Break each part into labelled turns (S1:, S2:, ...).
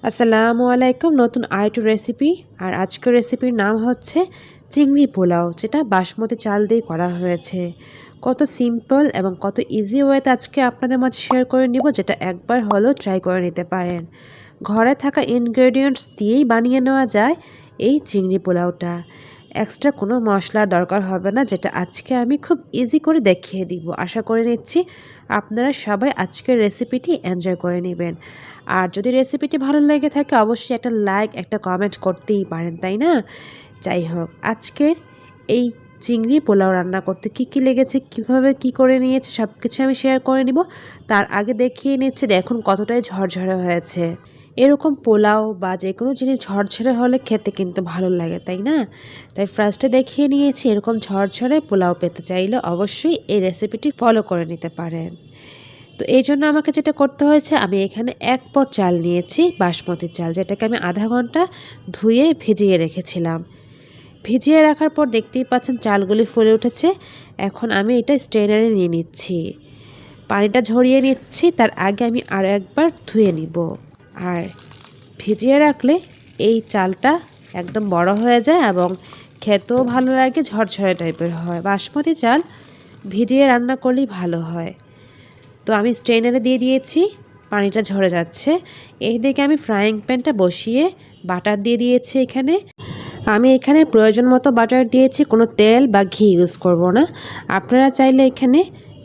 S1: আসসালামু আলাইকুম। নতুন আরেকটি রেসিপি, আর আজকের রেসিপির নাম হচ্ছে চিংড়ি পোলাও, যেটা বাসমতি চাল দিয়ে করা হয়েছে। কত সিম্পল এবং কত ইজি ওয়েতে আজকে আপনাদের মাঝে শেয়ার করে নিব, যেটা একবার হলেও ট্রাই করে নিতে পারেন। ঘরে থাকা ইনগ্রেডিয়েন্টস দিয়েই বানিয়ে নেওয়া যায় এই চিংড়ি পোলাওটা। এক্সট্রা কোনো মশলার দরকার হবে না, যেটা আজকে আমি খুব ইজি করে দেখিয়ে দিব। আশা করে নিচ্ছি আপনারা সবাই আজকের রেসিপিটি এনজয় করে নেবেন। আর যদি রেসিপিটি ভালো লেগে থাকে অবশ্যই একটা লাইক, একটা কমেন্ট করতেই পারেন, তাই না? যাই হোক, আজকের এই চিংড়ি পোলাও রান্না করতে কি কি লেগেছে, কিভাবে কি করে নিয়েছে, সব কিছু আমি শেয়ার করে নিব। তার আগে দেখিয়ে নিচ্ছে দেখুন কতটাই ঝরঝরে হয়েছে। এরকম পোলাও বা যে কোনো জিনিস ঝরঝরে হলে খেতে কিন্তু ভালো লাগে, তাই না? তাই ফার্স্টে দেখিয়ে নিয়েছি। এরকম ঝরঝরে পোলাও পেতে চাইলে অবশ্যই এই রেসিপিটি ফলো করে নিতে পারেন। তো এই জন্য আমাকে যেটা করতে হয়েছে, আমি এখানে 1 পট চাল নিয়েছি, বাসমতি চাল, যেটাকে আমি আধা ঘন্টা ধুয়ে ভিজিয়ে রেখেছিলাম। ভিজিয়ে রাখার পর দেখতেই পাচ্ছেন চালগুলি ফুলে উঠেছে। এখন আমি এটা স্ট্রেনারে নিয়ে নিচ্ছি, পানিটা ঝরিয়ে নিচ্ছি। তার আগে আমি আরও একবার ধুয়ে নিব। আর ভিজিয়ে রাখলে এই চালটা একদম বড় হয়ে যায় এবং খেতেও ভালো লাগে, ঝরঝরে টাইপের হয়। বাসমতি চাল ভিজিয়ে রান্না করলেই ভালো হয়। তো আমি স্ট্রেনারে দিয়ে দিয়েছি, পানিটা ঝরে যাচ্ছে। এই দিকে আমি ফ্রাইং প্যানটা বসিয়ে বাটার দিয়ে দিয়েছি। আমি এখানে প্রয়োজন মতো বাটার দিয়েছি, কোনো তেল বা ঘি ইউজ করব না। আপনারা চাইলে এখানে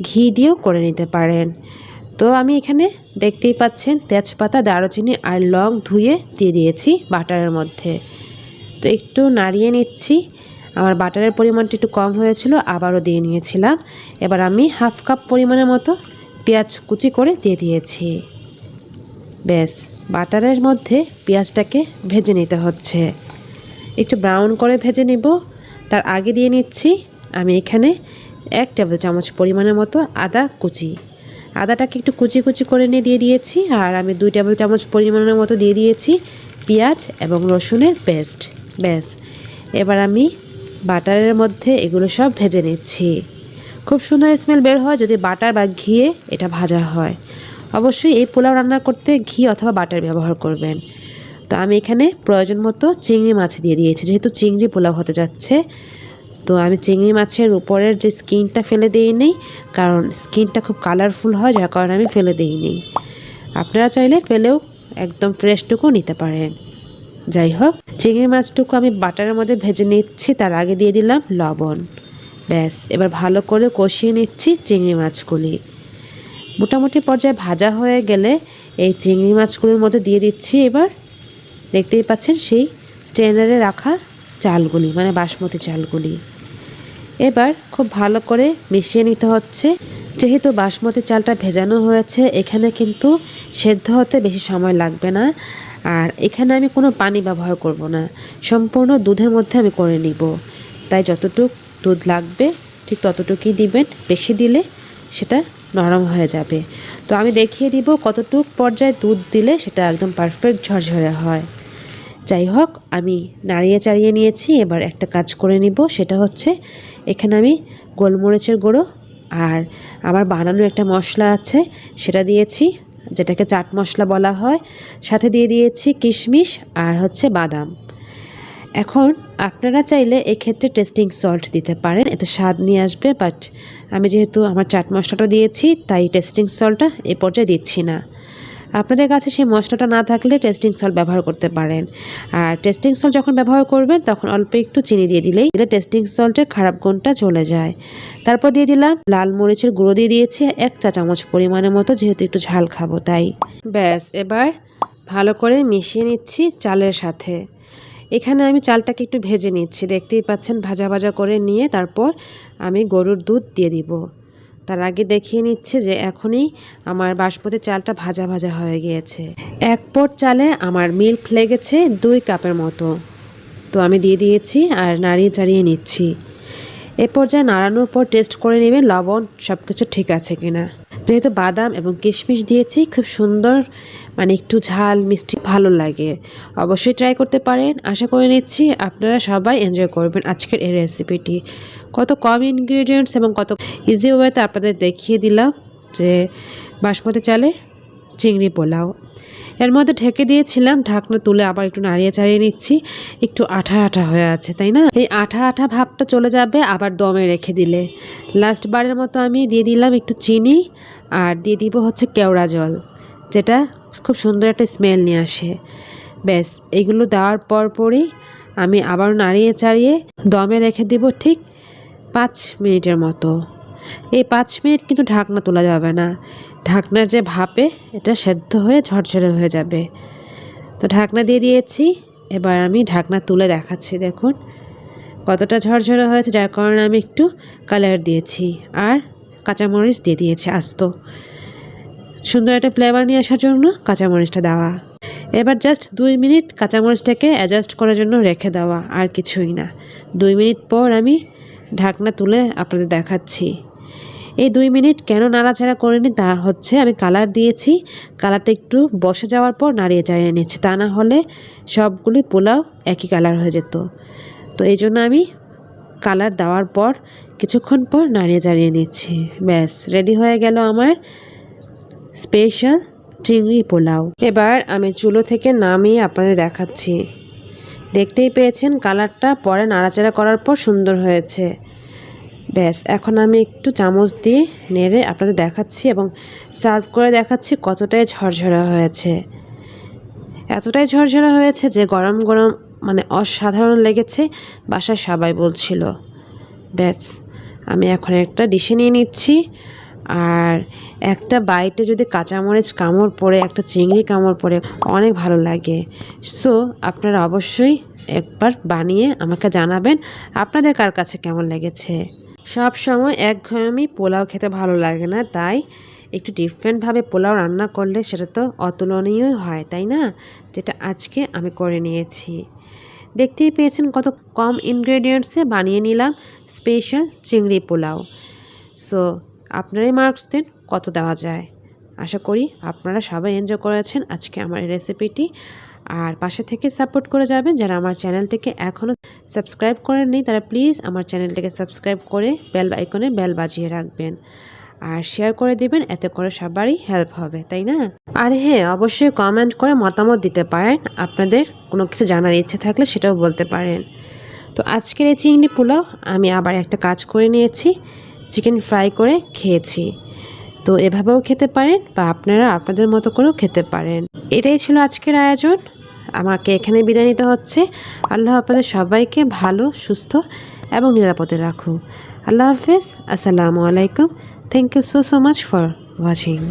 S1: ঘি দিয়েও করে নিতে পারেন। তো আমি এখানে দেখতেই পাচ্ছেন তেজপাতা, দারুচিনি আর লং ধুয়ে দিয়ে দিয়েছি বাটারের মধ্যে। তো একটু নাড়িয়ে নিচ্ছি। আমার বাটারের পরিমাণটা একটু কম হয়েছিল, আবারও দিয়ে নিয়েছিলাম। এবার আমি হাফ কাপ পরিমাণের মতো পেঁয়াজ কুচি করে দিয়ে দিয়েছি। ব্যাস, বাটারের মধ্যে পেঁয়াজটাকে ভেজে নিতে হচ্ছে, একটু ব্রাউন করে ভেজে নিব। তার আগে দিয়ে নিচ্ছি আমি এখানে 1 টেবিল চামচ পরিমাণের মতো আদা কুচি। আদাটাকে একটু কুচি কুচি করে নিয়ে দিয়ে দিয়েছি। আর আমি 2 টেবিল চামচ পরিমাণের মতো দিয়ে দিয়েছি পেঁয়াজ এবং রসুনের পেস্ট। ব্যাস, এবার আমি বাটারের মধ্যে এগুলো সব ভেজে নিচ্ছি। খুব সুন্দর স্মেল বের হয় যদি বাটার বা ঘিয়ে এটা ভাজা হয়। অবশ্যই এই পোলাও রান্না করতে ঘি অথবা বাটার ব্যবহার করবেন। তো আমি এখানে প্রয়োজন মতো চিংড়ি মাছ দিয়ে দিয়েছি, যেহেতু চিংড়ি পোলাও হতে যাচ্ছে। তো আমি চিংড়ি মাছের উপরের যে স্কিনটা ফেলে দিইনি, কারণ স্কিনটা খুব কালারফুল হয়, যার কারণে আমি ফেলে দিইনি। আপনারা চাইলে ফেলেও একদম ফ্রেশটুকু নিতে পারেন। যাই হোক, চিংড়ি মাছটুকু আমি বাটারের মধ্যে ভেজে নিচ্ছি। তার আগে দিয়ে দিলাম লবণ। ব্যাস, এবার ভালো করে কষিয়ে নিচ্ছি চিংড়ি মাছগুলি। মোটামুটি পর্যায়ে ভাজা হয়ে গেলে এই চিংড়ি মাছগুলির মধ্যে দিয়ে দিচ্ছি এবার দেখতেই পাচ্ছেন সেই স্ট্রেনারে রাখা চালগুলি, মানে বাসমতি চালগুলি। এবার খুব ভালো করে মিশিয়ে নিতে হচ্ছে। যেহেতু বাসমতি চালটা ভেজানো হয়েছে, এখানে কিন্তু সেদ্ধ হতে বেশি সময় লাগবে না। আর এখানে আমি কোনো পানি ব্যবহার করব না, সম্পূর্ণ দুধের মধ্যে আমি করে নিব। তাই যতটুক দুধ লাগবে ঠিক ততটুকুই দিবেন, বেশি দিলে সেটা নরম হয়ে যাবে। তো আমি দেখিয়ে দিব কতটুক পর্যায়ে দুধ দিলে সেটা একদম পারফেক্ট ঝরঝরে হয়। যাই হোক, আমি নাড়িয়ে চাড়িয়ে নিয়েছি। এবার একটা কাজ করে নিব, সেটা হচ্ছে এখানে আমি গোলমরিচের গুঁড়ো আর আমার বানানো একটা মশলা আছে সেটা দিয়েছি, যেটাকে চাট মশলা বলা হয়। সাথে দিয়ে দিয়েছি কিশমিশ আর হচ্ছে বাদাম। এখন আপনারা চাইলে এক্ষেত্রে টেস্টিং সল্ট দিতে পারেন, এতে স্বাদ নিয়ে আসবে। বাট আমি যেহেতু আমার চাট মশলাটা দিয়েছি, তাই টেস্টিং সল্টটা এই পর্যায়ে দিচ্ছি না। আপনাদের কাছে সেই মশলাটা না থাকলে টেস্টিং সল্ট ব্যবহার করতে পারেন। আর টেস্টিং সল্ট যখন ব্যবহার করবেন তখন অল্প একটু চিনি দিয়ে দিলে টেস্টিং সল্টের খারাপ গুণটা চলে যায়। তারপর দিয়ে দিলাম লাল মরিচের গুঁড়ো, দিয়ে দিয়েছি 1 চা চামচ পরিমাণের মতো, যেহেতু একটু ঝাল খাবো তাই। ব্যাস, এবার ভালো করে মিশিয়ে নিচ্ছি চালের সাথে। এখানে আমি চালটাকে একটু ভেজে নিচ্ছি, দেখতেই পাচ্ছেন ভাজা ভাজা করে নিয়ে তারপর আমি গরুর দুধ দিয়ে দিব। তার আগে দেখিয়ে নিচ্ছে যে এখনই আমার বাসমতি চালটা ভাজা ভাজা হয়ে গিয়েছে। 1 পট চালে আমার মিল্ক লেগেছে 2 কাপের মতো। তো আমি দিয়ে দিয়েছি আর নাড়িয়ে চাড়িয়ে নিচ্ছি। এ পর্যায়ে নাড়ানোর পর টেস্ট করে নেবেন লবণ সব কিছু ঠিক আছে কিনা। যেহেতু বাদাম এবং কিশমিশ দিয়েছি, খুব সুন্দর, মানে একটু ঝাল মিষ্টি ভালো লাগে। অবশ্যই ট্রাই করতে পারেন। আশা করে নিচ্ছি আপনারা সবাই এনজয় করবেন আজকের এই রেসিপিটি। কত কম ইনগ্রিডিয়েন্টস এবং কত ইজি ওয়েতে আপনাদের দেখিয়ে দিলাম যে বাসমতি চালের চিংড়ি পোলাও। এর মধ্যে ঢেকে দিয়েছিলাম, ঢাকনা তুলে আবার একটু নাড়িয়ে চাড়িয়ে নিচ্ছি। একটু আঠা আঠা হয়ে আছে, তাই না? এই আঠা আঠা ভাবটা চলে যাবে আবার দমে রেখে দিলে। লাস্ট বারের মতো আমি দিয়ে দিলাম একটু চিনি, আর দিয়ে দিব হচ্ছে কেওড়া জল, যেটা খুব সুন্দর একটা স্মেল নিয়ে আসে। ব্যাস এগুলো দেওয়ার পরই আমি আবার নাড়িয়ে চাড়িয়ে দমে রেখে দিব ঠিক 5 মিনিটের মতো। এই 5 মিনিট কিন্তু ঢাকনা তোলা যাবে না, ঢাকনার যে ভাপে এটা সেদ্ধ হয়ে ঝরঝরে হয়ে যাবে। তো ঢাকনা দিয়ে দিয়েছি, এবার আমি ঢাকনা তুলে দেখাচ্ছি। দেখুন কতটা ঝরঝরে হয়েছে, যার কারণে আমি একটু কালার দিয়েছি আর কাঁচামরিচ দিয়ে দিয়েছি আস্ত, সুন্দর একটা ফ্লেভার নিয়ে আসার জন্য কাঁচামরিচটা দেওয়া। এবার জাস্ট 2 মিনিট কাঁচামরিচটাকে অ্যাডজাস্ট করার জন্য রেখে দেওয়া, আর কিছুই না। 2 মিনিট পর আমি ঢাকনা তুলে আপনাদের দেখাচ্ছি। এই 2 মিনিট কেন নাড়াচাড়া করিনি তা হচ্ছে, আমি কালার দিয়েছি, কালারটা একটু বসে যাওয়ার পর নাড়িয়ে চাড়িয়ে নিচ্ছি, তা না হলে সবগুলি পোলাও একই কালার হয়ে যেত। তো এই জন্য আমি কালার দেওয়ার পর কিছুক্ষণ পর নাড়িয়ে চাড়িয়ে নিচ্ছি। ব্যাস রেডি হয়ে গেল আমার স্পেশাল চিংড়ি পোলাও। এবার আমি চুলো থেকে নামিয়ে আপনাদের দেখাচ্ছি। দেখতেই পেয়েছেন কালারটা পরে নাড়াচাড়া করার পর সুন্দর হয়েছে। ব্যাস এখন আমি একটু চামচ দিয়ে নেড়ে আপনাদের দেখাচ্ছি এবং সার্ভ করে দেখাচ্ছি কতটাই ঝরঝরা হয়েছে। এতটাই ঝরঝরা হয়েছে যে গরম গরম মানে অসাধারণ লেগেছে, বাসায় সবাই বলছিল। ব্যাস আমি এখন একটা ডিশে নিয়ে নিচ্ছি, আর একটা বাইটে যদি কাঁচামরিচ কামড় পড়ে, একটা চিংড়ি কামড় পড়ে, অনেক ভালো লাগে। সো আপনারা অবশ্যই একবার বানিয়ে আমাকে জানাবেন আপনাদের কার কাছে কেমন লেগেছে। সব সময় একঘেয়েমি পোলাও খেতে ভালো লাগে না, তাই একটু ডিফারেন্টভাবে পোলাও রান্না করলে সেটা তো অতুলনীয় হয়, তাই না? যেটা আজকে আমি করে নিয়েছি। দেখতেই পেয়েছেন কত কম ইনগ্রেডিয়েন্টসে বানিয়ে নিলাম স্পেশাল চিংড়ি পোলাও। সো আপনারাই মার্কস দিন কত দেওয়া যায়। আশা করি আপনারা সবাই এনজয় করেছেন আজকে আমার এই রেসিপিটি, আর পাশে থেকে সাপোর্ট করে যাবেন। যারা আমার চ্যানেলটিকে এখনও সাবস্ক্রাইব করেননি তারা প্লিজ আমার চ্যানেলটিকে সাবস্ক্রাইব করে বেল আইকনে বেল বাজিয়ে রাখবেন, আর শেয়ার করে দিবেন, এতে করে সবারই হেল্প হবে, তাই না? আর হ্যাঁ, অবশ্যই কমেন্ট করে মতামত দিতে পারেন, আপনাদের কোনো কিছু জানার ইচ্ছে থাকলে সেটাও বলতে পারেন। তো আজকের এই চিংড়ি পোলাও আমি আবার একটা কাজ করে নিয়েছি, চিকেন ফ্রাই করে খেয়েছি। তো এভাবেও খেতে পারেন বা আপনারা আপনাদের মতো করেও খেতে পারেন। এটাই ছিল আজকের আয়োজন, আমাকে এখানে বিদায় নিতে হচ্ছে। আল্লাহ আপনাদের সবাইকে ভালো, সুস্থ এবং নিরাপদে রাখুক। আল্লাহ হাফেজ, আসসালামু আলাইকুম। Thank you so much for watching.